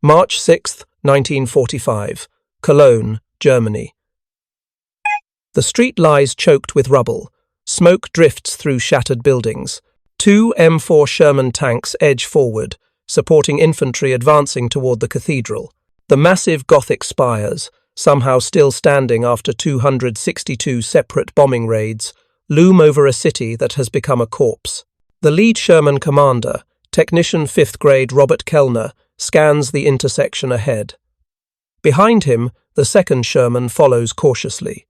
March 6, 1945, Cologne, Germany. The street lies choked with rubble. Smoke drifts through shattered buildings. Two M4 Sherman tanks edge forward, supporting infantry advancing toward the cathedral. The massive Gothic spires, somehow still standing after 262 separate bombing raids, loom over a city that has become a corpse. The lead Sherman commander, Technician 5th grade Robert Kellner, scans the intersection ahead. Behind him, the second Sherman follows cautiously.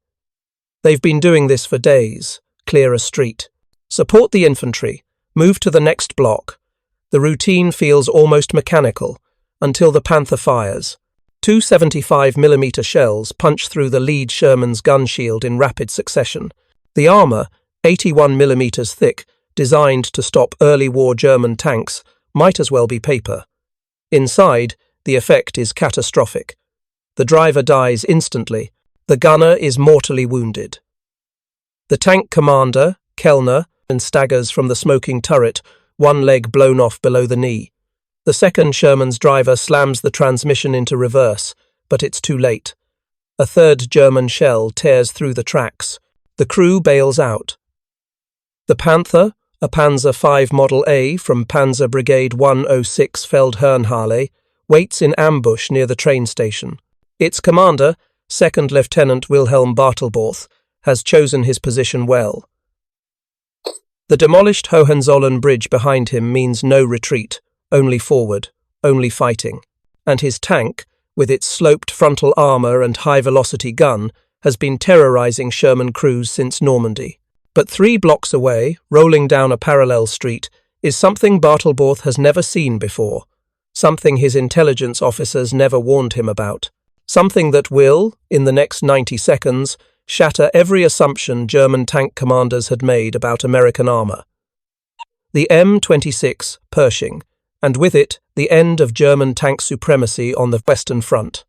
They've been doing this for days. Clear a street. Support the infantry. Move to the next block. The routine feels almost mechanical, until the Panther fires. Two 75mm shells punch through the lead Sherman's gun shield in rapid succession. The armour, 81mm thick, designed to stop early war German tanks, might as well be paper. Inside, the effect is catastrophic. The driver dies instantly. The gunner is mortally wounded. The tank commander, Kellner, staggers from the smoking turret, one leg blown off below the knee. The second Sherman's driver slams the transmission into reverse, but it's too late. A third German shell tears through the tracks. The crew bails out. The Panther, a Panzer V Model A from Panzer Brigade 106 Feldherrnhalle, waits in ambush near the train station. Its commander, Second Lieutenant Wilhelm Bartelborth, has chosen his position well. The demolished Hohenzollern Bridge behind him means no retreat, only forward, only fighting. And his tank, with its sloped frontal armour and high-velocity gun, has been terrorising Sherman crews since Normandy. But 3 blocks away, rolling down a parallel street, is something Bartelborth has never seen before, something his intelligence officers never warned him about, something that will, in the next 90 seconds, shatter every assumption German tank commanders had made about American armour. The M26 Pershing, and with it, the end of German tank supremacy on the Western Front.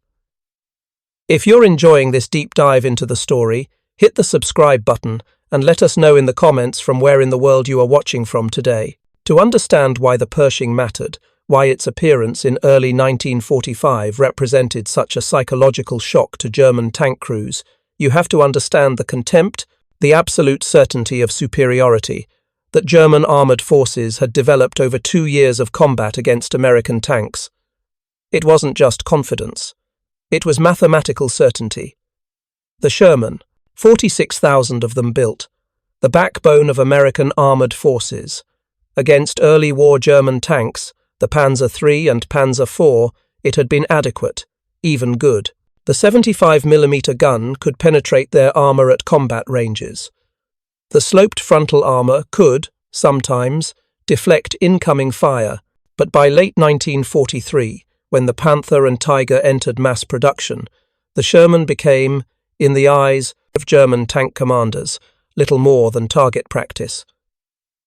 If you're enjoying this deep dive into the story, hit the subscribe button and let us know in the comments from where in the world you are watching from today. To understand why the Pershing mattered, why its appearance in early 1945 represented such a psychological shock to German tank crews, you have to understand the contempt, the absolute certainty of superiority that German armoured forces had developed over 2 years of combat against American tanks. It wasn't just confidence. It was mathematical certainty. The Sherman, 46,000 of them built, the backbone of American armoured forces. Against early war German tanks, the Panzer III and Panzer IV, it had been adequate, even good. The 75mm gun could penetrate their armour at combat ranges. The sloped frontal armour could, sometimes, deflect incoming fire, but by late 1943, when the Panther and Tiger entered mass production, the Sherman became, in the eyes of German tank commanders, little more than target practice.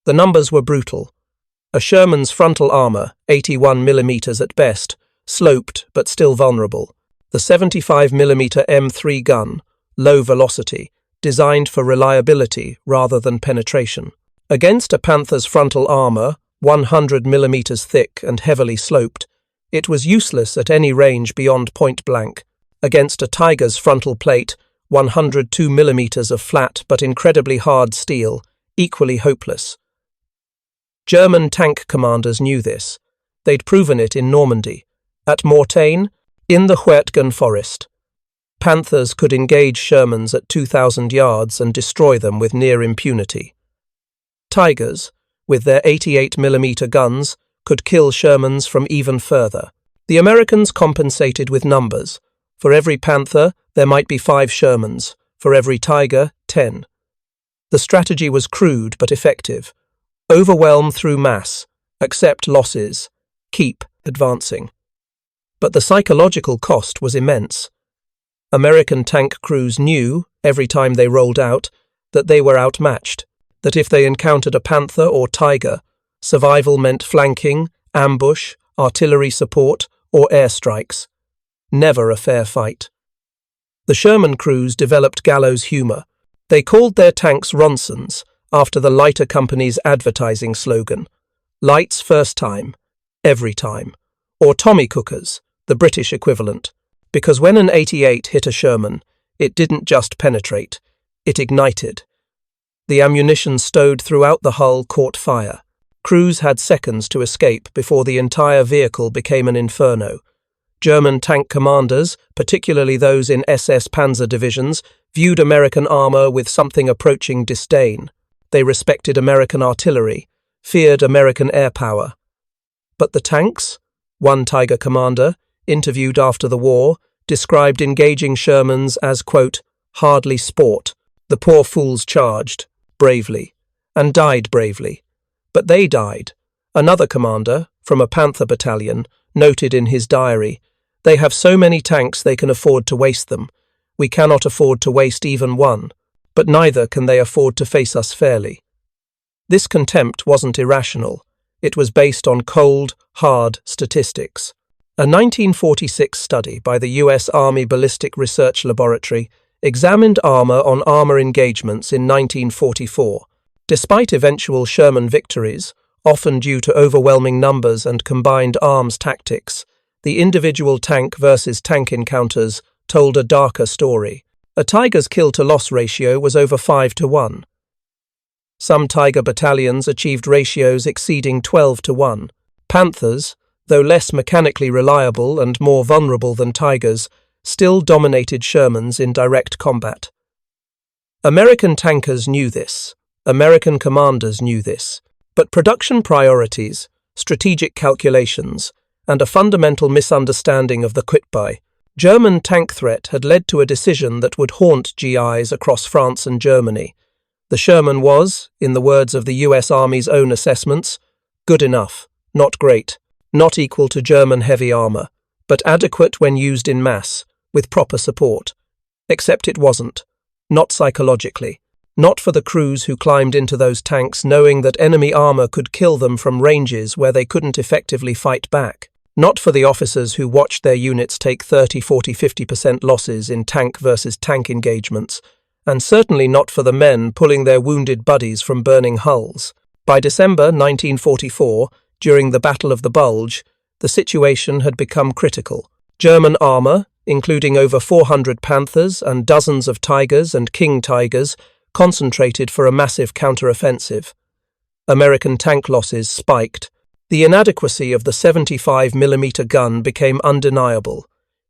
The numbers were brutal. A Sherman's frontal armour, 81mm at best, sloped but still vulnerable. The 75mm M3 gun, low velocity, designed for reliability rather than penetration. Against a Panther's frontal armour, 100mm thick and heavily sloped, it was useless at any range beyond point blank. Against a Tiger's frontal plate, 102mm of flat but incredibly hard steel, equally hopeless. German tank commanders knew this. They'd proven it in Normandy, at Mortain, in the Huertgen forest. Panthers could engage Shermans at 2,000 yards and destroy them with near impunity. Tigers, with their 88mm guns, could kill Shermans from even further. The Americans compensated with numbers. For every Panther, there might be 5 Shermans. For every Tiger, 10. The strategy was crude but effective. Overwhelm through mass, accept losses, keep advancing. But the psychological cost was immense. American tank crews knew, every time they rolled out, that they were outmatched, that if they encountered a Panther or Tiger, survival meant flanking, ambush, artillery support, or airstrikes. Never a fair fight. The Sherman crews developed gallows humour. They called their tanks Ronsons, after the lighter company's advertising slogan. Lights first time, every time. Or Tommy Cookers, the British equivalent, because when an 88 hit a Sherman, it didn't just penetrate, it ignited. The ammunition stowed throughout the hull caught fire. Crews had seconds to escape before the entire vehicle became an inferno. German tank commanders, particularly those in SS Panzer divisions, viewed American armor with something approaching disdain. They respected American artillery, feared American air power. But the tanks? One Tiger commander, interviewed after the war, described engaging Shermans as, quote, hardly sport. The poor fools charged, bravely, and died bravely. But they died. Another commander, from a Panther battalion, noted in his diary, "They have so many tanks they can afford to waste them. We cannot afford to waste even one, but neither can they afford to face us fairly." This contempt wasn't irrational. It was based on cold, hard statistics. A 1946 study by the U.S. Army Ballistic Research Laboratory examined armor on armor engagements in 1944. Despite eventual Sherman victories, often due to overwhelming numbers and combined arms tactics, the individual tank versus tank encounters told a darker story. A Tiger's kill-to-loss ratio was over 5-1. Some Tiger battalions achieved ratios exceeding 12-1. Panthers, though less mechanically reliable and more vulnerable than Tigers, still dominated Shermans in direct combat. American tankers knew this. American commanders knew this. But production priorities, strategic calculations, and a fundamental misunderstanding of the quit-by German tank threat had led to a decision that would haunt GIs across France and Germany. The Sherman was, in the words of the US Army's own assessments, good enough, not great, not equal to German heavy armor, but adequate when used in mass, with proper support. Except it wasn't. Not psychologically. Not for the crews who climbed into those tanks knowing that enemy armor could kill them from ranges where they couldn't effectively fight back. Not for the officers who watched their units take 30, 40, 50% losses in tank versus tank engagements, and certainly not for the men pulling their wounded buddies from burning hulls. By December 1944, during the Battle of the Bulge, the situation had become critical. German armor, including over 400 Panthers and dozens of Tigers and King Tigers, concentrated for a massive counter-offensive. American tank losses spiked. The inadequacy of the 75mm gun became undeniable.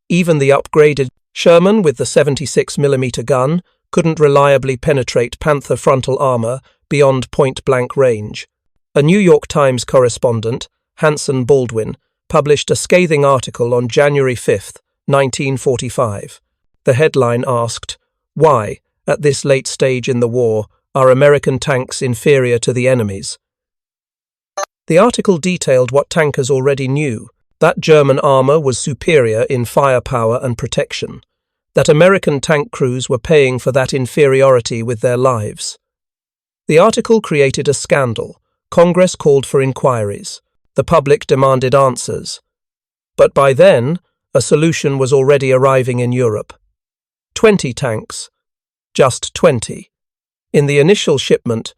Even the upgraded Sherman with the 76mm gun couldn't reliably penetrate Panther frontal armor beyond point-blank range. A New York Times correspondent, Hanson Baldwin, published a scathing article on January 5, 1945. The headline asked, "Why, at this late stage in the war, are American tanks inferior to the enemy's?" The article detailed what tankers already knew, that German armor was superior in firepower and protection, that American tank crews were paying for that inferiority with their lives. The article created a scandal. Congress called for inquiries. The public demanded answers. But by then, a solution was already arriving in Europe. 20 tanks. Just 20. In the initial shipment,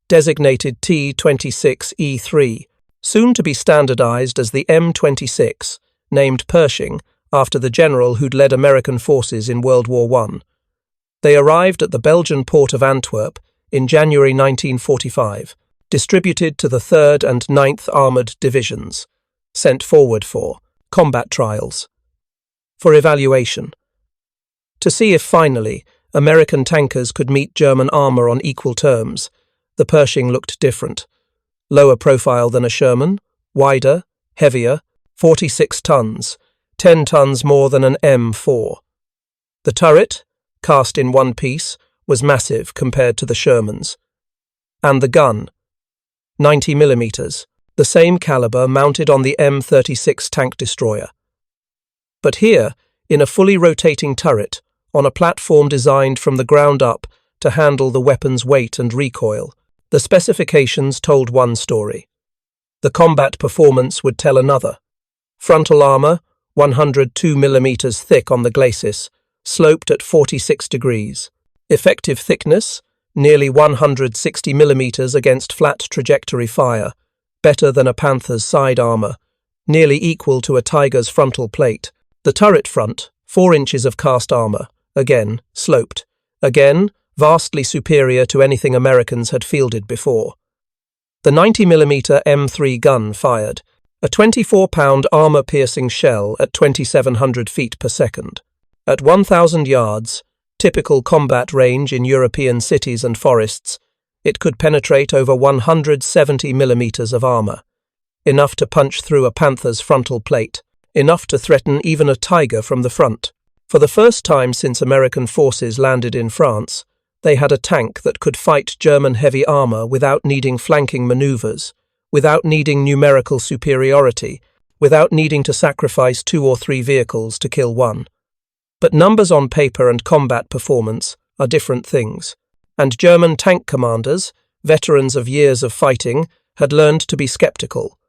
designated T-26E3, soon to be standardized as the M26, named Pershing, after the general who'd led American forces in World War I. They arrived at the Belgian port of Antwerp in January 1945, distributed to the 3rd and 9th Armoured Divisions, sent forward for combat trials, for evaluation, to see if finally American tankers could meet German armour on equal terms. The Pershing looked different. Lower profile than a Sherman, wider, heavier, 46 tons, 10 tons more than an M4. The turret, cast in one piece, was massive compared to the Shermans. And the gun, 90mm, the same caliber mounted on the M36 tank destroyer. But here, in a fully rotating turret, on a platform designed from the ground up to handle the weapon's weight and recoil, the specifications told one story. The combat performance would tell another. Frontal armor, 102mm thick on the glacis, sloped at 46 degrees. Effective thickness, nearly 160mm against flat trajectory fire, better than a Panther's side armor, nearly equal to a Tiger's frontal plate. The turret front, 4 inches of cast armor, again, sloped. Again, vastly superior to anything Americans had fielded before. The 90mm M3 gun fired, a 24-pound armor-piercing shell at 2,700 feet per second. At 1,000 yards, typical combat range in European cities and forests, it could penetrate over 170 millimeters of armor, enough to punch through a Panther's frontal plate, enough to threaten even a Tiger from the front. For the first time since American forces landed in France, they had a tank that could fight German heavy armor without needing flanking maneuvers, without needing numerical superiority, without needing to sacrifice 2 or 3 vehicles to kill one. But numbers on paper and combat performance are different things, and German tank commanders, veterans of years of fighting, had learned to be skeptical.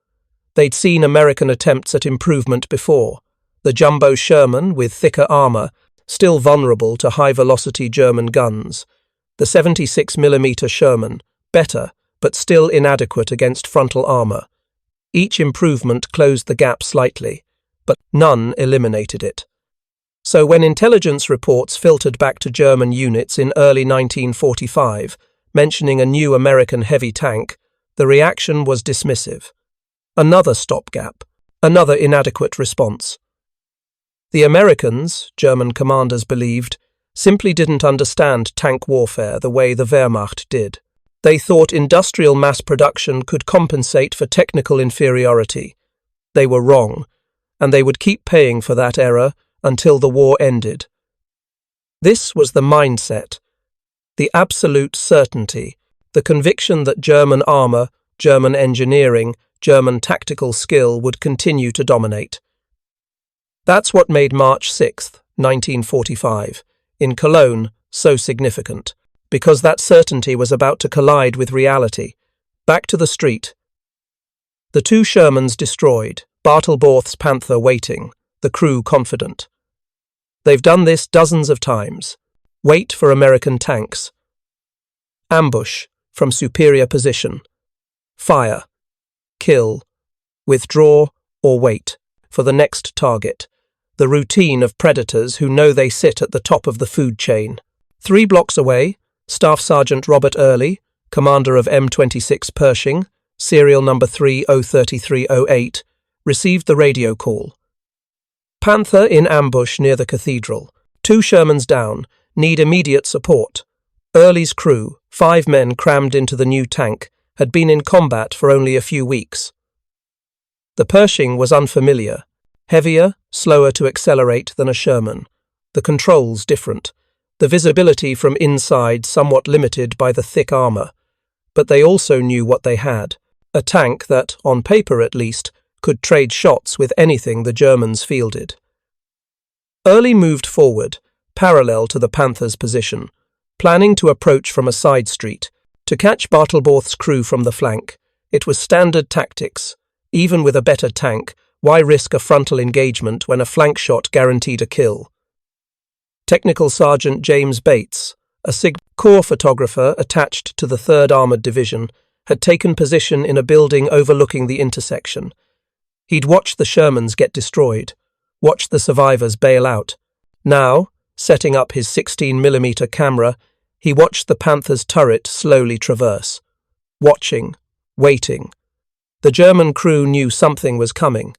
They'd seen American attempts at improvement before. The jumbo Sherman with thicker armor, still vulnerable to high-velocity German guns. The 76mm Sherman, better, but still inadequate against frontal armor. Each improvement closed the gap slightly, but none eliminated it. So when intelligence reports filtered back to German units in early 1945, mentioning a new American heavy tank, the reaction was dismissive. Another stopgap, another inadequate response. The Americans, German commanders believed, simply didn't understand tank warfare the way the Wehrmacht did. They thought industrial mass production could compensate for technical inferiority. They were wrong, and they would keep paying for that error until the war ended. This was the mindset, the absolute certainty, the conviction that German armor, German engineering, German tactical skill would continue to dominate. That's what made March 6, 1945, in Cologne, so significant, because that certainty was about to collide with reality. Back to the street. The 2 Shermans destroyed, Bartelborth's Panther waiting, the crew confident. They've done this dozens of times. Wait for American tanks. Ambush, from superior position. Fire. Kill. Withdraw or wait for the next target. The routine of predators who know they sit at the top of the food chain. 3 blocks away, Staff Sergeant Robert Early, commander of M26 Pershing, serial number 303308, received the radio call. Panther in ambush near the Cathedral. 2 Shermans down, need immediate support. Early's crew, 5 men crammed into the new tank, had been in combat for only a few weeks. The Pershing was unfamiliar, heavier, slower to accelerate than a Sherman. The controls different. The visibility from inside somewhat limited by the thick armor. But they also knew what they had. A tank that, on paper at least, could trade shots with anything the Germans fielded. Early moved forward, parallel to the Panther's position, planning to approach from a side street, to catch Bartelborth's crew from the flank. It was standard tactics. Even with a better tank, why risk a frontal engagement when a flank shot guaranteed a kill? Technical Sergeant James Bates, a Corps photographer attached to the 3rd Armoured Division, had taken position in a building overlooking the intersection. He'd watched the Shermans get destroyed, watched the survivors bail out. Now, setting up his 16mm camera, he watched the Panther's turret slowly traverse. Watching, waiting. The German crew knew something was coming.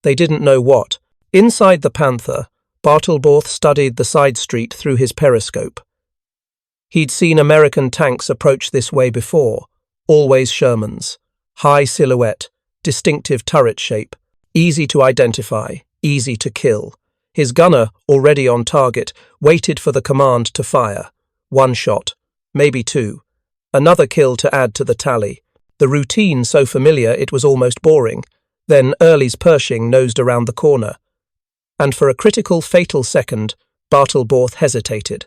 They didn't know what. Inside the Panther, Bartelborth studied the side street through his periscope. He'd seen American tanks approach this way before, always Shermans. High silhouette, distinctive turret shape, easy to identify, easy to kill. His gunner, already on target, waited for the command to fire. 1 shot, maybe 2. Another kill to add to the tally. The routine so familiar it was almost boring. Then Early's Pershing nosed around the corner. And for a critical, fatal second, Bartelborth hesitated.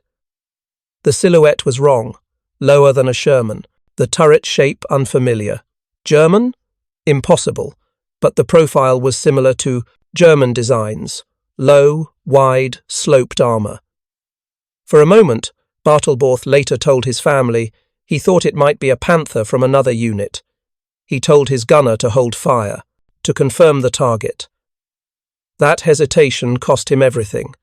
The silhouette was wrong, lower than a Sherman, the turret shape unfamiliar. German? Impossible, but the profile was similar to German designs, low, wide, sloped armor. For a moment, Bartelborth later told his family he thought it might be a Panther from another unit. He told his gunner to hold fire. to confirm the target. That hesitation cost him everything.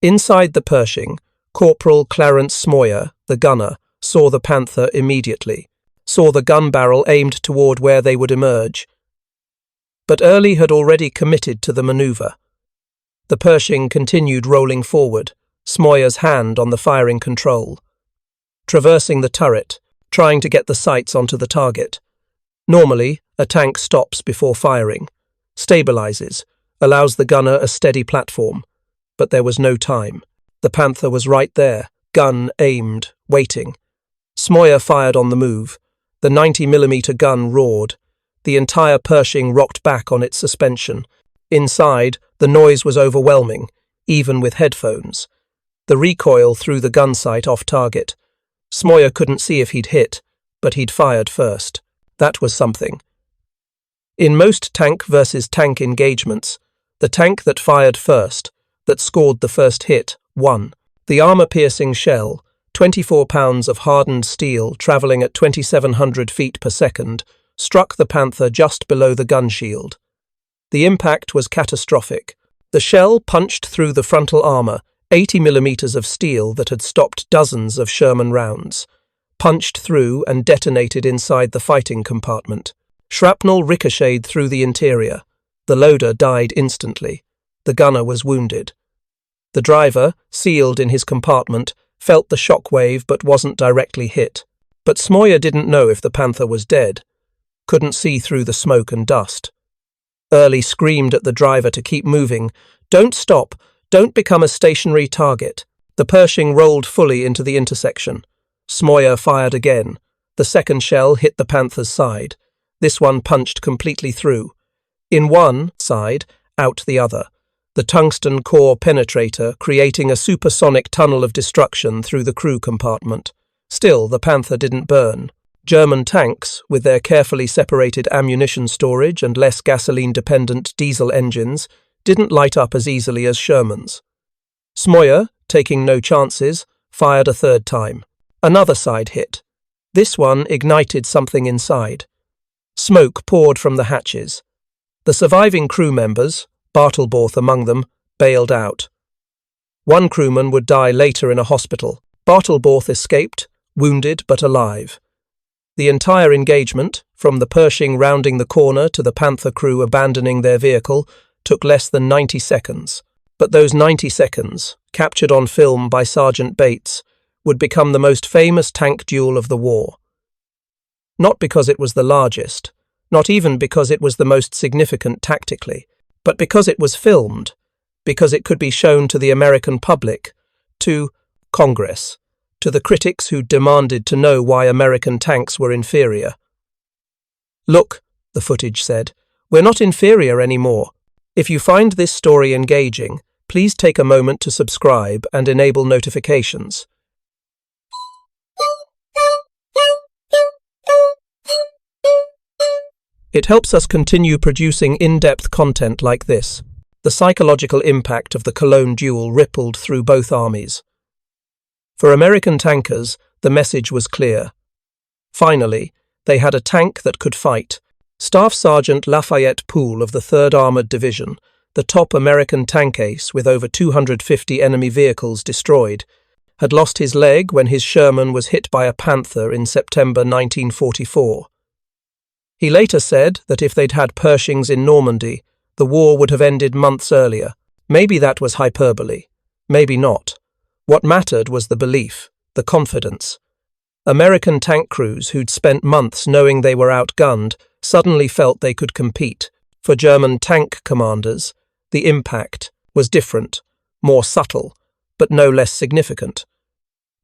Inside the Pershing, Corporal Clarence Smoyer, the gunner, saw the Panther immediately, saw the gun barrel aimed toward where they would emerge. But Early had already committed to the maneuver. The Pershing continued rolling forward, Smoyer's hand on the firing control. Traversing the turret, trying to get the sights onto the target. Normally, a tank stops before firing, stabilizes, allows the gunner a steady platform. But there was no time. The Panther was right there, gun aimed, waiting. Smoyer fired on the move. The 90mm gun roared. The entire Pershing rocked back on its suspension. Inside, the noise was overwhelming, even with headphones. The recoil threw the gun sight off target. Smoyer couldn't see if he'd hit, but he'd fired first. That was something. In most tank versus tank engagements, the tank that fired first, that scored the first hit, won. The armor-piercing shell, 24 pounds of hardened steel travelling at 2,700 feet per second, struck the Panther just below the gun shield. The impact was catastrophic. The shell punched through the frontal armor, 80mm of steel that had stopped dozens of Sherman rounds, punched through and detonated inside the fighting compartment. Shrapnel ricocheted through the interior. The loader died instantly. The gunner was wounded. The driver, sealed in his compartment, felt the shockwave but wasn't directly hit. But Smoyer didn't know if the Panther was dead. Couldn't see through the smoke and dust. Early screamed at the driver to keep moving. "Don't stop! Don't become a stationary target." The Pershing rolled fully into the intersection. Smoyer fired again. The second shell hit the Panther's side. This one punched completely through. In one side, out the other. The tungsten core penetrator creating a supersonic tunnel of destruction through the crew compartment. Still, the Panther didn't burn. German tanks, with their carefully separated ammunition storage and less gasoline-dependent diesel engines, didn't light up as easily as Shermans. Smoyer, taking no chances, fired a third time. Another side hit. This one ignited something inside. Smoke poured from the hatches. The surviving crew members, Bartelborth among them, bailed out. One crewman would die later in a hospital. Bartelborth escaped, wounded but alive. The entire engagement, from the Pershing rounding the corner to the Panther crew abandoning their vehicle, took less than 90 seconds. But those 90 seconds, captured on film by Sergeant Bates, would become the most famous tank duel of the war. Not because it was the largest, not even because it was the most significant tactically, but because it was filmed, because it could be shown to the American public, to Congress, to the critics who demanded to know why American tanks were inferior. "Look," the footage said, "we're not inferior anymore. If you find this story engaging, please take a moment to subscribe and enable notifications." It helps us continue producing in-depth content like this. The psychological impact of the Cologne duel rippled through both armies. For American tankers, the message was clear. Finally, they had a tank that could fight. Staff Sergeant Lafayette Poole of the 3rd Armored Division, the top American tank ace with over 250 enemy vehicles destroyed, had lost his leg when his Sherman was hit by a Panther in September 1944. He later said that if they'd had Pershings in Normandy, the war would have ended months earlier. Maybe that was hyperbole. Maybe not. What mattered was the belief, the confidence. American tank crews who'd spent months knowing they were outgunned suddenly felt they could compete. For German tank commanders, the impact was different, more subtle, but no less significant.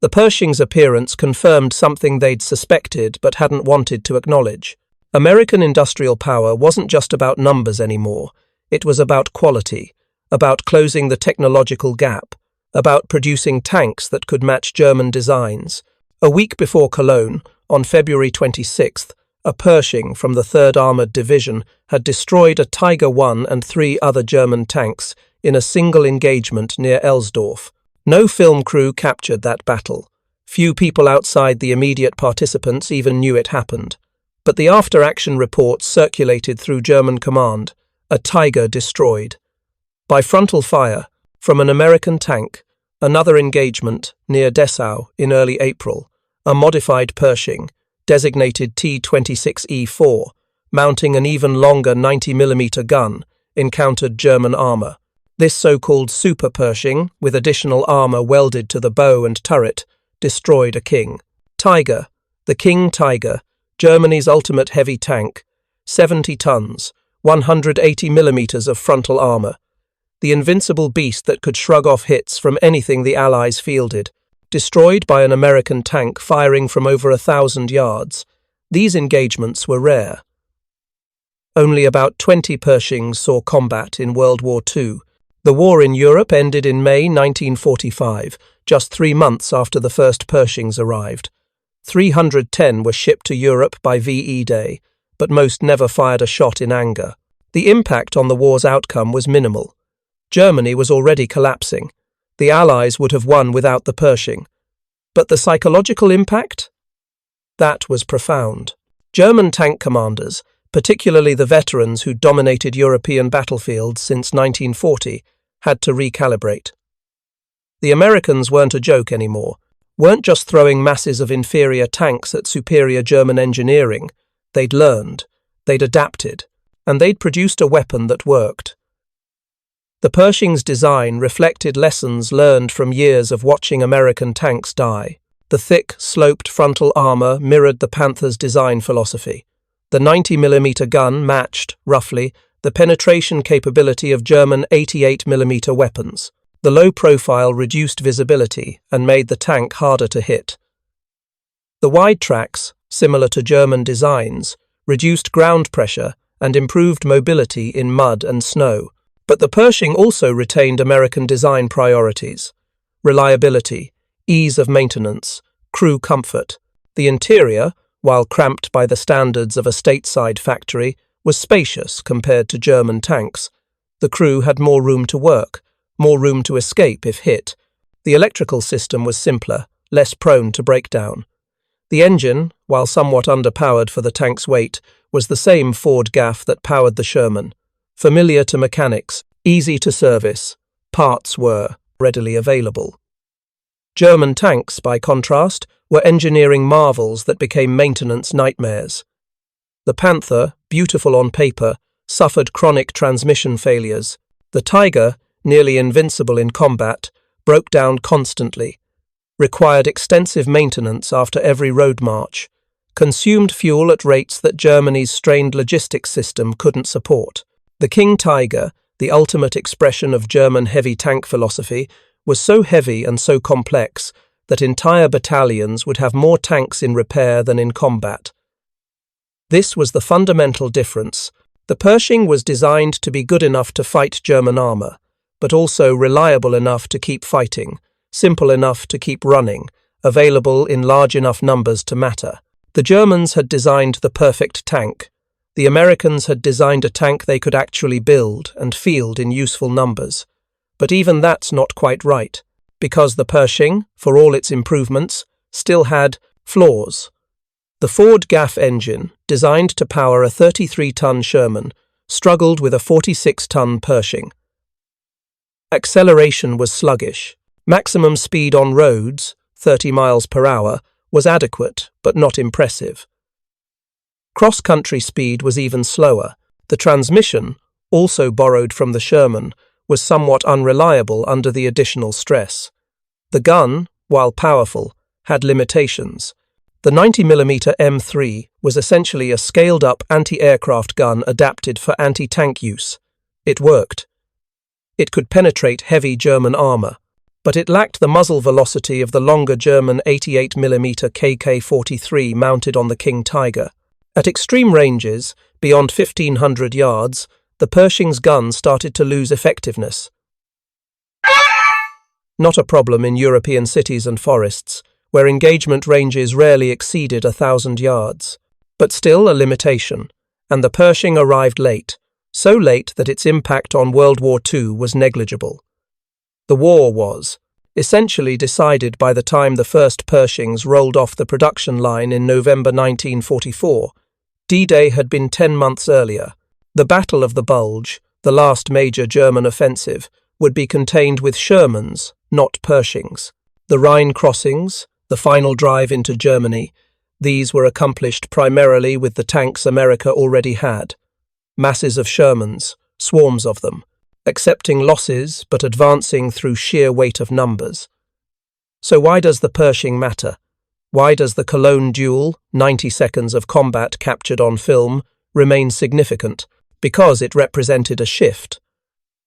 The Pershing's appearance confirmed something they'd suspected but hadn't wanted to acknowledge. American industrial power wasn't just about numbers anymore. It was about quality, about closing the technological gap, about producing tanks that could match German designs. A week before Cologne, on February 26th, a Pershing from the 3rd Armored Division had destroyed a Tiger I and 3 other German tanks in a single engagement near Elsdorf. No film crew captured that battle. Few people outside the immediate participants even knew it happened. but the after-action reports circulated through German command, a Tiger destroyed. By frontal fire, from an American tank, another engagement near Dessau in early April, a modified Pershing, designated T-26E4, mounting an even longer 90mm gun, encountered German armour. This so-called Super Pershing, with additional armour welded to the bow and turret, destroyed a King Tiger. The King Tiger, Germany's ultimate heavy tank, 70 tons, 180mm of frontal armour. The invincible beast that could shrug off hits from anything the Allies fielded, destroyed by an American tank firing from over 1,000 yards. These engagements were rare. Only about 20 Pershings saw combat in World War II. The war in Europe ended in May 1945, just 3 months after the first Pershings arrived. 310 were shipped to Europe by VE Day, but most never fired a shot in anger. The impact on the war's outcome was minimal. Germany was already collapsing. The Allies would have won without the Pershing. But the psychological impact? That was profound. German tank commanders, particularly the veterans who dominated European battlefields since 1940, had to recalibrate. The Americans weren't a joke anymore, weren't just throwing masses of inferior tanks at superior German engineering. They'd learned, they'd adapted, and they'd produced a weapon that worked. The Pershing's design reflected lessons learned from years of watching American tanks die. The thick, sloped frontal armour mirrored the Panthers' design philosophy. The 90mm gun matched, roughly, the penetration capability of German 88mm weapons. The low profile reduced visibility and made the tank harder to hit. The wide tracks, similar to German designs, reduced ground pressure and improved mobility in mud and snow. But the Pershing also retained American design priorities: reliability, ease of maintenance, crew comfort. The interior, while cramped by the standards of a stateside factory, was spacious compared to German tanks. The crew had more room to work, more room to escape if hit. The electrical system was simpler, less prone to breakdown. The engine, while somewhat underpowered for the tank's weight, was the same Ford gaff that powered the Sherman. Familiar to mechanics, easy to service, parts were readily available. German tanks, by contrast, were engineering marvels that became maintenance nightmares. The Panther, beautiful on paper, suffered chronic transmission failures. The Tiger, nearly invincible in combat, broke down constantly, required extensive maintenance after every road march, consumed fuel at rates that Germany's strained logistics system couldn't support. The King Tiger, the ultimate expression of German heavy tank philosophy, was so heavy and so complex that entire battalions would have more tanks in repair than in combat. This was the fundamental difference. The Pershing was designed to be good enough to fight German armour, but also reliable enough to keep fighting, simple enough to keep running, available in large enough numbers to matter. The Germans had designed the perfect tank. The Americans had designed a tank they could actually build and field in useful numbers. But even that's not quite right, because the Pershing, for all its improvements, still had flaws. The Ford gaff engine, designed to power a 33-ton Sherman, struggled with a 46-ton Pershing. Acceleration was sluggish. Maximum speed on roads, 30 miles per hour, was adequate but not impressive. Cross-country speed was even slower. The transmission, also borrowed from the Sherman, was somewhat unreliable under the additional stress. The gun, while powerful, had limitations. The 90mm M3 was essentially a scaled-up anti-aircraft gun adapted for anti-tank use. It worked. It could penetrate heavy German armour, but it lacked the muzzle velocity of the longer German 88mm KK-43 mounted on the King Tiger. At extreme ranges, beyond 1,500 yards, the Pershing's gun started to lose effectiveness. Not a problem in European cities and forests, where engagement ranges rarely exceeded 1,000 yards, but still a limitation, and the Pershing arrived late, so late that its impact on World War II was negligible. The war was essentially decided by the time the first Pershings rolled off the production line in November 1944. D-Day had been 10 months earlier. The Battle of the Bulge, the last major German offensive, would be contained with Shermans, not Pershings. The Rhine crossings, the final drive into Germany, these were accomplished primarily with the tanks America already had. Masses of Shermans, swarms of them, accepting losses but advancing through sheer weight of numbers. So why does the Pershing matter? Why does the Cologne duel, 90 seconds of combat captured on film, remain significant? Because it represented a shift.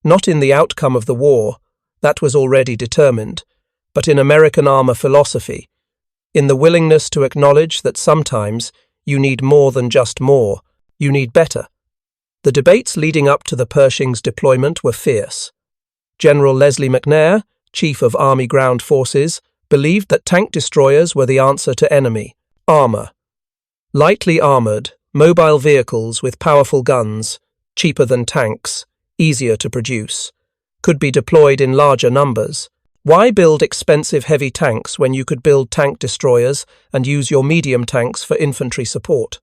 Not in the outcome of the war, that was already determined, but in American armor philosophy, in the willingness to acknowledge that sometimes you need more than just more, you need better. The debates leading up to the Pershing's deployment were fierce. General Leslie McNair, Chief of Army Ground Forces, believed that tank destroyers were the answer to enemy armor. Lightly armored, mobile vehicles with powerful guns, cheaper than tanks, easier to produce, could be deployed in larger numbers. Why build expensive heavy tanks when you could build tank destroyers and use your medium tanks for infantry support?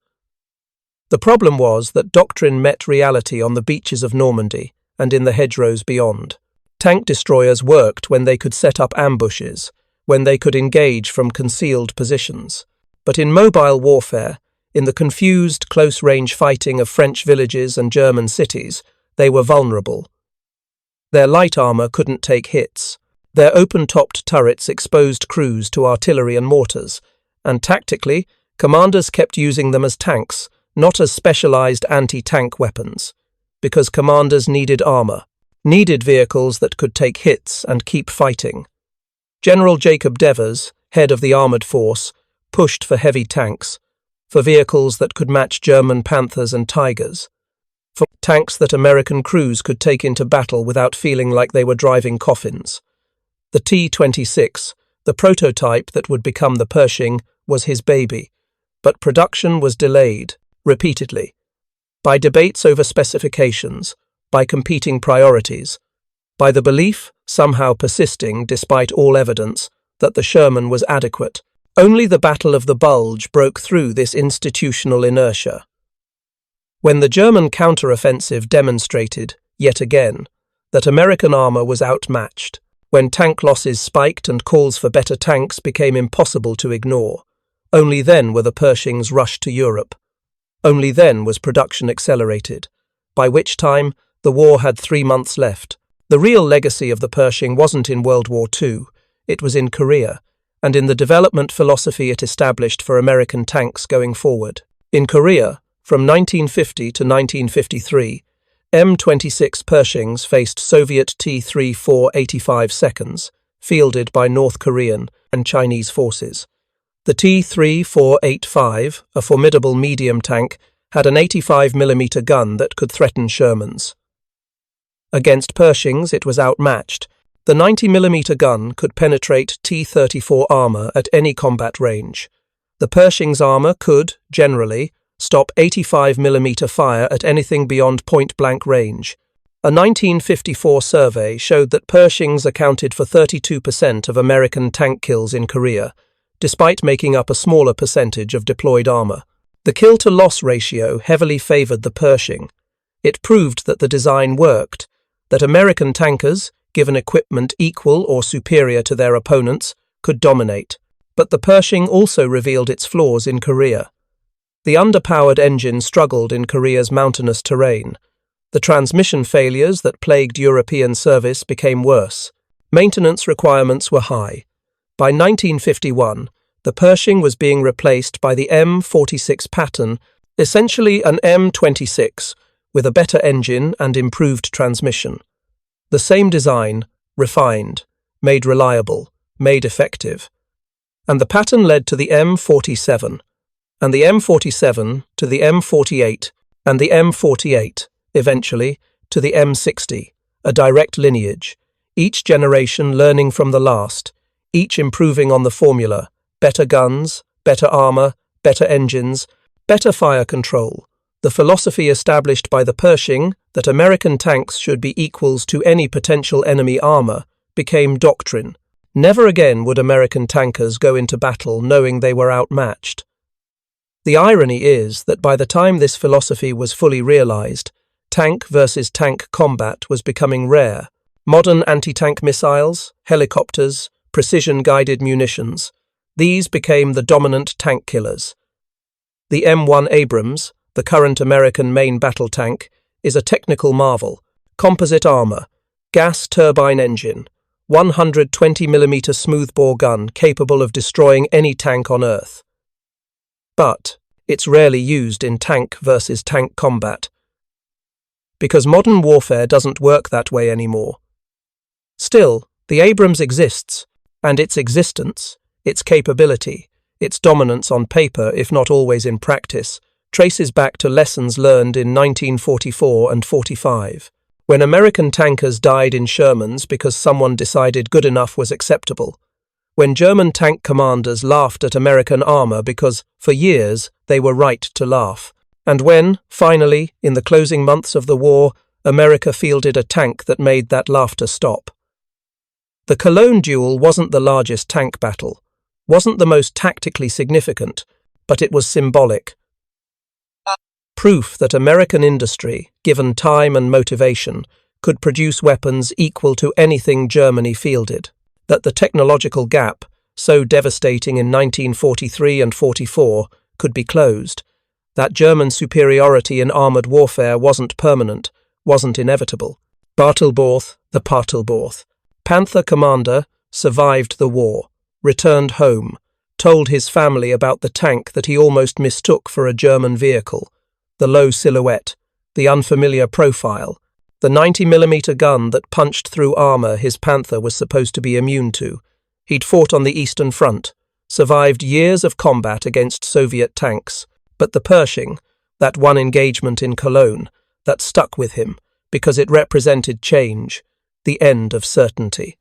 The problem was that doctrine met reality on the beaches of Normandy and in the hedgerows beyond. Tank destroyers worked when they could set up ambushes, when they could engage from concealed positions. But in mobile warfare, in the confused, close-range fighting of French villages and German cities, they were vulnerable. Their light armor couldn't take hits. Their open-topped turrets exposed crews to artillery and mortars, and tactically, commanders kept using them as tanks, not as specialized anti-tank weapons, because commanders needed armor, needed vehicles that could take hits and keep fighting. General Jacob Devers, head of the armored force, pushed for heavy tanks, for vehicles that could match German Panthers and Tigers, for tanks that American crews could take into battle without feeling like they were driving coffins. The T-26, the prototype that would become the Pershing, was his baby, but production was delayed, repeatedly, by debates over specifications, by competing priorities, by the belief, somehow persisting despite all evidence, that the Sherman was adequate. Only the Battle of the Bulge broke through this institutional inertia. When the German counteroffensive demonstrated, yet again, that American armor was outmatched, when tank losses spiked and calls for better tanks became impossible to ignore, only then were the Pershings rushed to Europe. Only then was production accelerated, by which time the war had 3 months left. The real legacy of the Pershing wasn't in World War II, it was in Korea, and in the development philosophy it established for American tanks going forward. In Korea, from 1950 to 1953, M26 Pershings faced Soviet T-34 85 seconds, fielded by North Korean and Chinese forces. The T-3485, a formidable medium tank, had an 85mm gun that could threaten Shermans. Against Pershings, it was outmatched. The 90mm gun could penetrate T-34 armor at any combat range. The Pershing's armor could, generally, stop 85mm fire at anything beyond point-blank range. A 1954 survey showed that Pershings accounted for 32% of American tank kills in Korea, despite making up a smaller percentage of deployed armor. The kill-to-loss ratio heavily favored the Pershing. It proved that the design worked, that American tankers, given equipment equal or superior to their opponents, could dominate. But the Pershing also revealed its flaws in Korea. The underpowered engine struggled in Korea's mountainous terrain. The transmission failures that plagued European service became worse. Maintenance requirements were high. By 1951, the Pershing was being replaced by the M26 pattern, essentially an M26, with a better engine and improved transmission. The same design, refined, made reliable, made effective. And the pattern led to the M47, and the M47 to the M48, and the M48, eventually, to the M60, a direct lineage, each generation learning from the last, each improving on the formula: better guns, better armor, better engines, better fire control. The philosophy established by the Pershing, that American tanks should be equals to any potential enemy armor, became doctrine. Never again would American tankers go into battle knowing they were outmatched. The irony is that by the time this philosophy was fully realized, tank versus tank combat was becoming rare. Modern anti-tank missiles, helicopters, precision-guided munitions, these became the dominant tank killers. The M1 Abrams, the current American main battle tank, is a technical marvel. Composite armor, gas turbine engine, 120mm smoothbore gun capable of destroying any tank on Earth. But it's rarely used in tank versus tank combat, because modern warfare doesn't work that way anymore. Still, the Abrams exists, and its existence, its capability, its dominance on paper, if not always in practice, traces back to lessons learned in 1944 and 45, when American tankers died in Shermans because someone decided good enough was acceptable, when German tank commanders laughed at American armor because, for years, they were right to laugh, and when, finally, in the closing months of the war, America fielded a tank that made that laughter stop. The Cologne duel wasn't the largest tank battle, wasn't the most tactically significant, but it was symbolic. Proof that American industry, given time and motivation, could produce weapons equal to anything Germany fielded. That the technological gap, so devastating in 1943 and 44, could be closed. That German superiority in armoured warfare wasn't permanent, wasn't inevitable. Bartelborth, the Bartelborth, Panther commander, survived the war, returned home, told his family about the tank that he almost mistook for a German vehicle, the low silhouette, the unfamiliar profile, the 90mm gun that punched through armour his Panther was supposed to be immune to. He'd fought on the Eastern Front, survived years of combat against Soviet tanks, but the Pershing, that one engagement in Cologne, that stuck with him because it represented change, the end of certainty.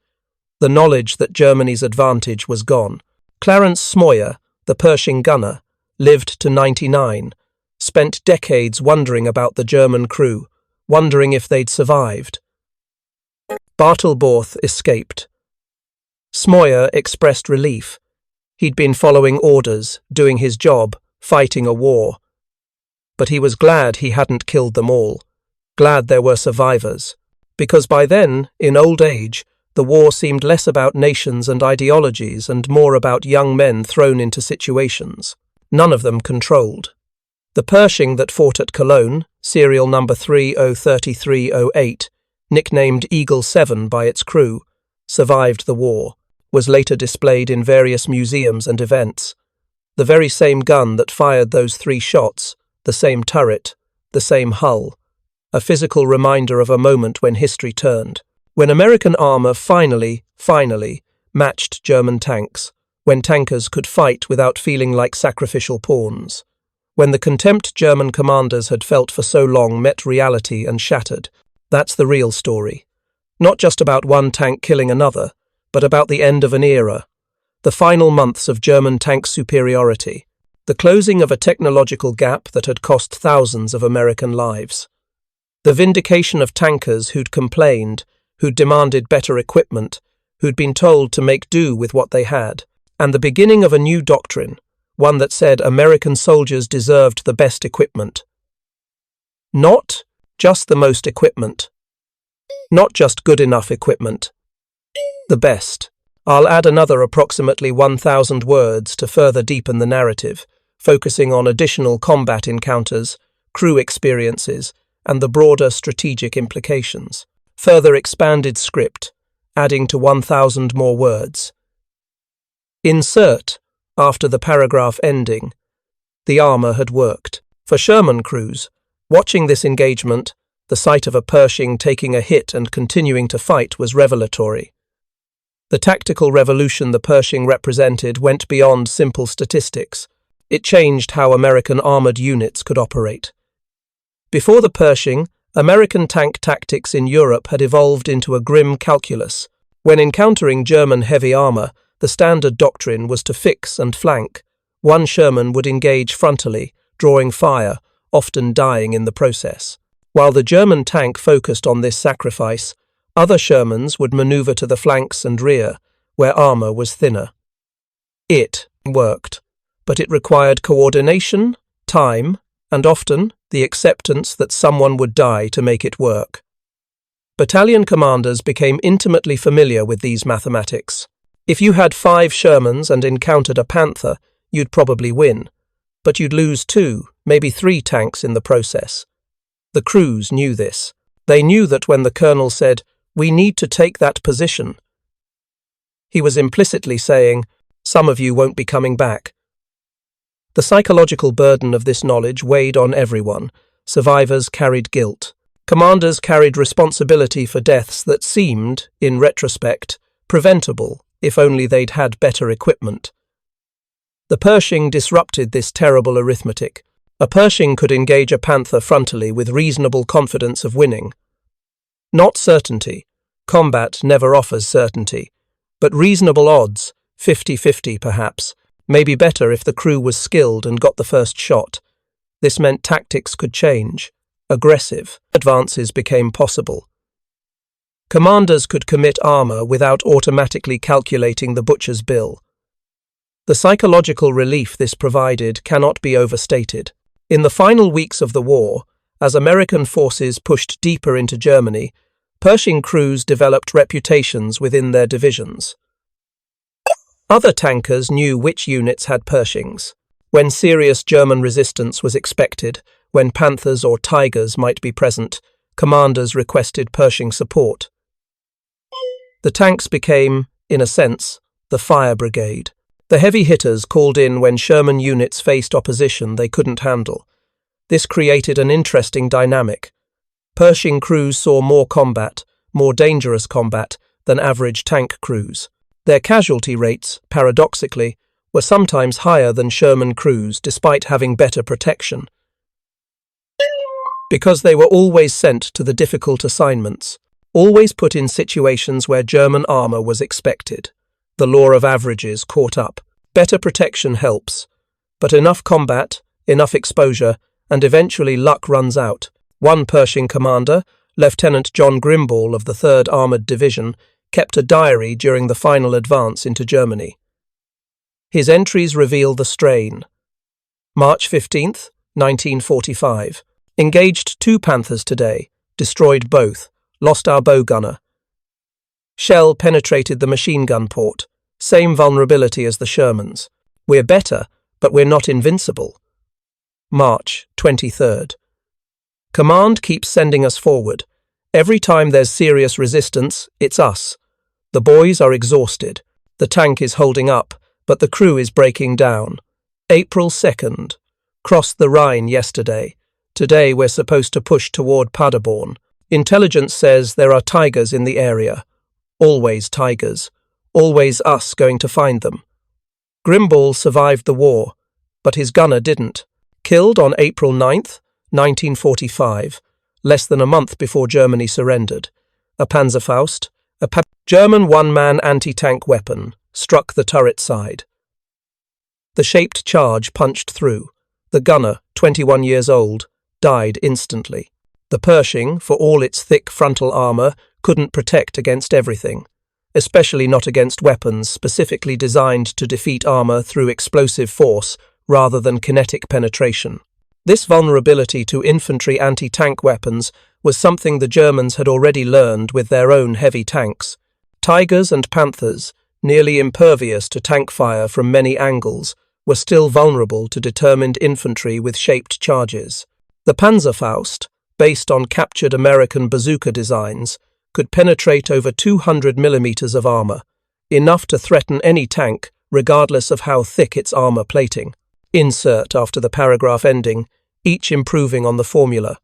The knowledge that Germany's advantage was gone. Clarence Smoyer, the Pershing gunner, lived to 99, spent decades wondering about the German crew, wondering if they'd survived. Bartelborth escaped. Smoyer expressed relief. He'd been following orders, doing his job, fighting a war. But he was glad he hadn't killed them all, glad there were survivors, because by then, in old age, the war seemed less about nations and ideologies and more about young men thrown into situations, none of them controlled. The Pershing that fought at Cologne, serial number 303308, nicknamed Eagle 7 by its crew, survived the war, was later displayed in various museums and events. The very same gun that fired those 3 shots, the same turret, the same hull, a physical reminder of a moment when history turned, when American armor finally matched German tanks, when tankers could fight without feeling like sacrificial pawns, when the contempt German commanders had felt for so long met reality and shattered. That's the real story. Not just about one tank killing another, but about the end of an era, the final months of German tank superiority, the closing of a technological gap that had cost thousands of American lives, the vindication of tankers who'd complained, who'd demanded better equipment, who'd been told to make do with what they had, and the beginning of a new doctrine, one that said American soldiers deserved the best equipment. Not just the most equipment. Not just good enough equipment. The best. I'll add another approximately 1,000 words to further deepen the narrative, focusing on additional combat encounters, crew experiences, and the broader strategic implications. Further expanded script, adding to 1,000 more words. Insert, after the paragraph ending. The armor had worked. For Sherman crews, watching this engagement, the sight of a Pershing taking a hit and continuing to fight was revelatory. The tactical revolution the Pershing represented went beyond simple statistics. It changed how American armored units could operate. Before the Pershing, American tank tactics in Europe had evolved into a grim calculus. When encountering German heavy armor, the standard doctrine was to fix and flank. One Sherman would engage frontally, drawing fire, often dying in the process. While the German tank focused on this sacrifice, other Shermans would maneuver to the flanks and rear, where armor was thinner. It worked. but it required coordination, time, and often the acceptance that someone would die to make it work. Battalion commanders became intimately familiar with these mathematics. If you had 5 Shermans and encountered a Panther, you'd probably win, but you'd lose 2, maybe 3 tanks in the process. The crews knew this. They knew that when the colonel said, "We need to take that position," he was implicitly saying, "Some of you won't be coming back." The psychological burden of this knowledge weighed on everyone. Survivors carried guilt. Commanders carried responsibility for deaths that seemed, in retrospect, preventable if only they'd had better equipment. The Pershing disrupted this terrible arithmetic. A Pershing could engage a Panther frontally with reasonable confidence of winning. Not certainty. Combat never offers certainty. But reasonable odds, 50-50 perhaps, may be better if the crew was skilled and got the first shot. This meant tactics could change. Aggressive advances became possible. Commanders could commit armor without automatically calculating the butcher's bill. The psychological relief this provided cannot be overstated. In the final weeks of the war, as American forces pushed deeper into Germany, Pershing crews developed reputations within their divisions. Other tankers knew which units had Pershings. When serious German resistance was expected, when Panthers or Tigers might be present, commanders requested Pershing support. The tanks became, in a sense, the fire brigade. The heavy hitters called in when Sherman units faced opposition they couldn't handle. This created an interesting dynamic. Pershing crews saw more combat, more dangerous combat, than average tank crews. Their casualty rates, paradoxically, were sometimes higher than Sherman crews despite having better protection. Because they were always sent to the difficult assignments, always put in situations where German armor was expected. The law of averages caught up. Better protection helps, but enough combat, enough exposure, and eventually luck runs out. One Pershing commander, Lieutenant John Grimball of the 3rd Armoured Division, kept a diary during the final advance into Germany. His entries reveal the strain. March 15th, 1945. Engaged 2 Panthers today, destroyed both, lost our bow gunner. Shell penetrated the machine gun port. Same vulnerability as the Shermans. We're better, but we're not invincible. March 23rd. Command keeps sending us forward. Every time there's serious resistance, it's us. The boys are exhausted. The tank is holding up, but the crew is breaking down. April 2nd. Crossed the Rhine yesterday. Today we're supposed to push toward Paderborn. Intelligence says there are Tigers in the area. Always Tigers. Always us going to find them. Grimball survived the war, but his gunner didn't. Killed on April 9th, 1945, less than a month before Germany surrendered. A Panzerfaust, German one-man anti-tank weapon, struck the turret side. The shaped charge punched through. The gunner, 21 years old, died instantly. The Pershing, for all its thick frontal armor, couldn't protect against everything, especially not against weapons specifically designed to defeat armor through explosive force rather than kinetic penetration. This vulnerability to infantry anti-tank weapons was something the Germans had already learned with their own heavy tanks. Tigers and Panthers, nearly impervious to tank fire from many angles, were still vulnerable to determined infantry with shaped charges. The Panzerfaust, based on captured American bazooka designs, could penetrate over 200 millimeters of armor, enough to threaten any tank, regardless of how thick its armor plating. Insert after the paragraph ending, each improving on the formula.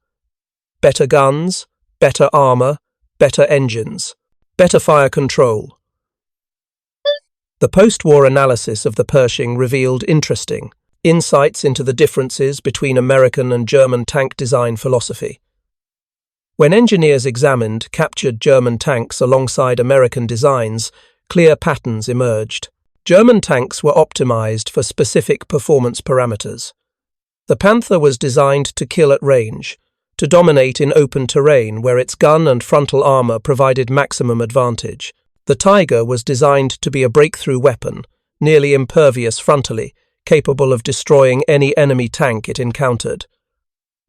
Better guns, better armor, better engines, better fire control. The post-war analysis of the Pershing revealed interesting insights into the differences between American and German tank design philosophy. When engineers examined captured German tanks alongside American designs, clear patterns emerged. German tanks were optimized for specific performance parameters. The Panther was designed to kill at range, to dominate in open terrain where its gun and frontal armor provided maximum advantage. The Tiger was designed to be a breakthrough weapon, nearly impervious frontally, capable of destroying any enemy tank it encountered.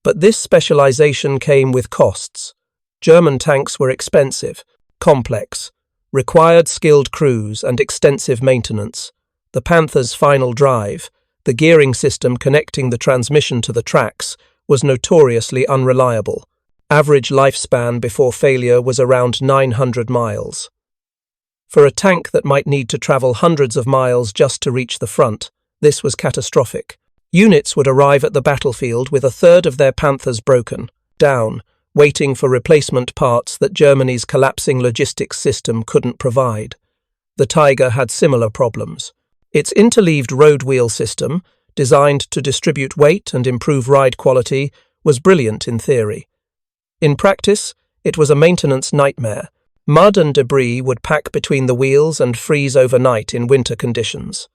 But this specialization came with costs. German tanks were expensive, complex, required skilled crews and extensive maintenance. The Panther's final drive, the gearing system connecting the transmission to the tracks, was notoriously unreliable. Average lifespan before failure was around 900 miles. For a tank that might need to travel hundreds of miles just to reach the front, this was catastrophic. Units would arrive at the battlefield with a third of their Panthers broken, down, waiting for replacement parts that Germany's collapsing logistics system couldn't provide. The Tiger had similar problems. Its interleaved road wheel system, designed to distribute weight and improve ride quality, was brilliant in theory. In practice, it was a maintenance nightmare. Mud and debris would pack between the wheels and freeze overnight in winter conditions.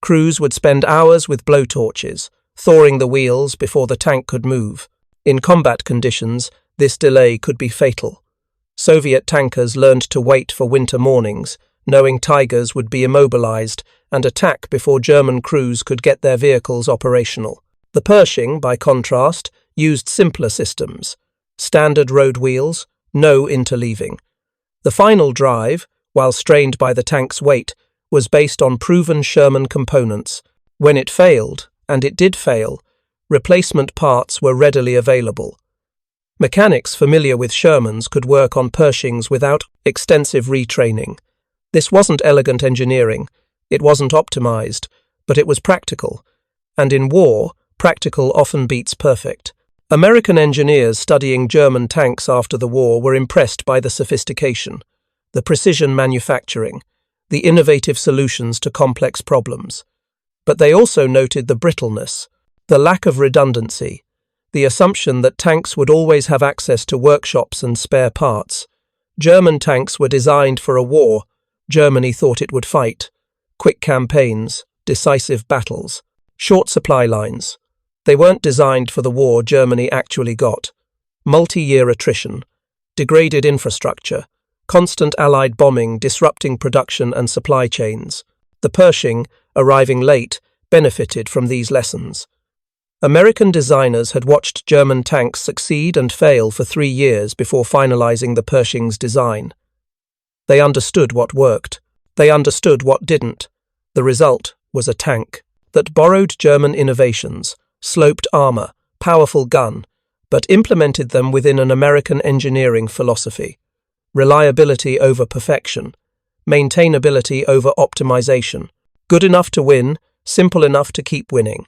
Crews would spend hours with blowtorches, thawing the wheels before the tank could move. In combat conditions, this delay could be fatal. Soviet tankers learned to wait for winter mornings, knowing Tigers would be immobilized and attack before German crews could get their vehicles operational. The Pershing, by contrast, used simpler systems. Standard road wheels, no interleaving. The final drive, while strained by the tank's weight, was based on proven Sherman components. When it failed, and it did fail, replacement parts were readily available. Mechanics familiar with Shermans could work on Pershings without extensive retraining. This wasn't elegant engineering, it wasn't optimized, but it was practical. And in war, practical often beats perfect. American engineers studying German tanks after the war were impressed by the sophistication, the precision manufacturing, the innovative solutions to complex problems. But they also noted the brittleness, the lack of redundancy, the assumption that tanks would always have access to workshops and spare parts. German tanks were designed for a war Germany thought it would fight. Quick campaigns, decisive battles, short supply lines. They weren't designed for the war Germany actually got. Multi-year attrition, degraded infrastructure, constant Allied bombing disrupting production and supply chains. The Pershing, arriving late, benefited from these lessons. American designers had watched German tanks succeed and fail for 3 years before finalizing the Pershing's design. They understood what worked. They understood what didn't. The result was a tank that borrowed German innovations, sloped armor, powerful gun, but implemented them within an American engineering philosophy. Reliability over perfection, maintainability over optimization. Good enough to win, simple enough to keep winning.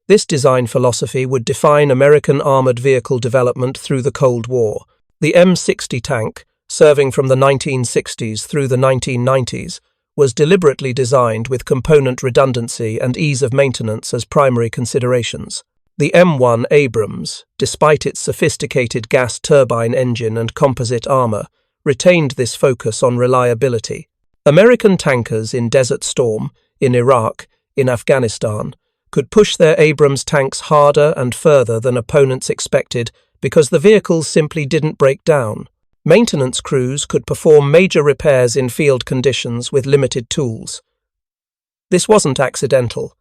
This design philosophy would define American armored vehicle development through the Cold War. The M60 tank, serving from the 1960s through the 1990s, was deliberately designed with component redundancy and ease of maintenance as primary considerations. The M1 Abrams, despite its sophisticated gas turbine engine and composite armor, retained this focus on reliability. American tankers in Desert Storm, in Iraq, in Afghanistan, could push their Abrams tanks harder and further than opponents expected because the vehicles simply didn't break down. Maintenance crews could perform major repairs in field conditions with limited tools. This wasn't accidental.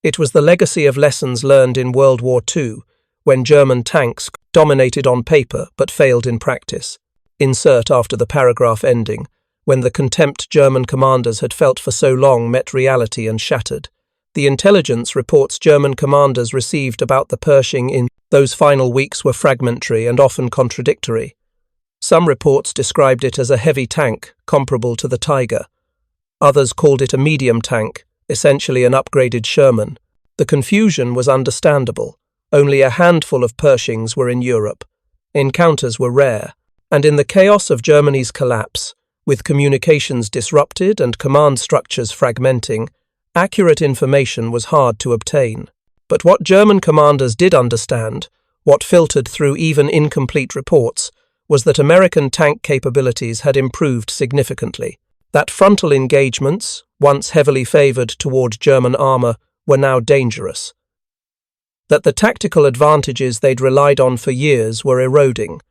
It was the legacy of lessons learned in World War II, when German tanks dominated on paper but failed in practice. Insert after the paragraph ending, when the contempt German commanders had felt for so long met reality and shattered. The intelligence reports German commanders received about the Pershing in those final weeks were fragmentary and often contradictory. Some reports described it as a heavy tank, comparable to the Tiger. Others called it a medium tank, essentially an upgraded Sherman. The confusion was understandable. Only a handful of Pershings were in Europe. Encounters were rare, and in the chaos of Germany's collapse, with communications disrupted and command structures fragmenting, accurate information was hard to obtain. But what German commanders did understand, what filtered through even incomplete reports, was that American tank capabilities had improved significantly, that frontal engagements, once heavily favored toward German armor, were now dangerous, that the tactical advantages they'd relied on for years were eroding.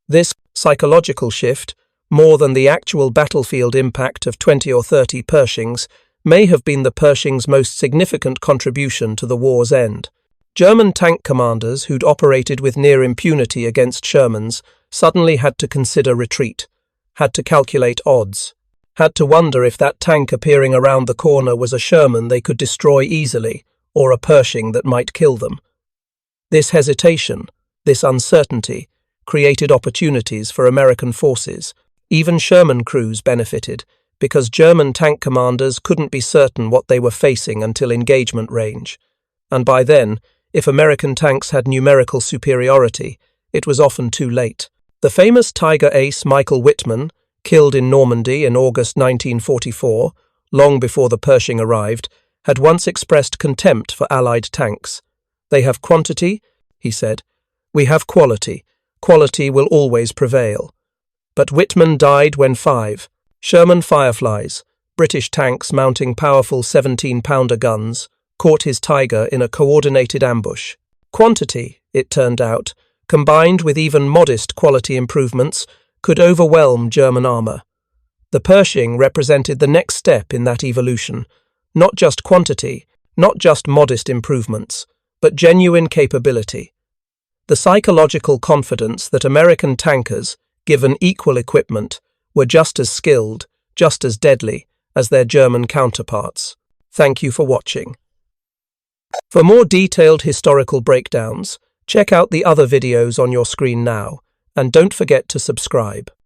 This psychological shift, more than the actual battlefield impact of 20 or 30 Pershings, may have been the Pershing's most significant contribution to the war's end. German tank commanders who'd operated with near impunity against Shermans suddenly had to consider retreat, had to calculate odds, had to wonder if that tank appearing around the corner was a Sherman they could destroy easily or a Pershing that might kill them. This hesitation, this uncertainty, created opportunities for American forces. Even Sherman crews benefited, because German tank commanders couldn't be certain what they were facing until engagement range. And by then, if American tanks had numerical superiority, it was often too late. The famous Tiger ace Michael Whitman, killed in Normandy in August 1944, long before the Pershing arrived, had once expressed contempt for Allied tanks. "They have quantity," he said. "We have quality. Quality will always prevail." But Whitman died when 5 Sherman Fireflies, British tanks mounting powerful 17-pounder guns, caught his Tiger in a coordinated ambush. Quantity, it turned out, combined with even modest quality improvements, could overwhelm German armour. The Pershing represented the next step in that evolution. Not just quantity, not just modest improvements, but genuine capability. The psychological confidence that American tankers, given equal equipment, were just as skilled, just as deadly, as their German counterparts. Thank you for watching. For more detailed historical breakdowns, check out the other videos on your screen now, and don't forget to subscribe.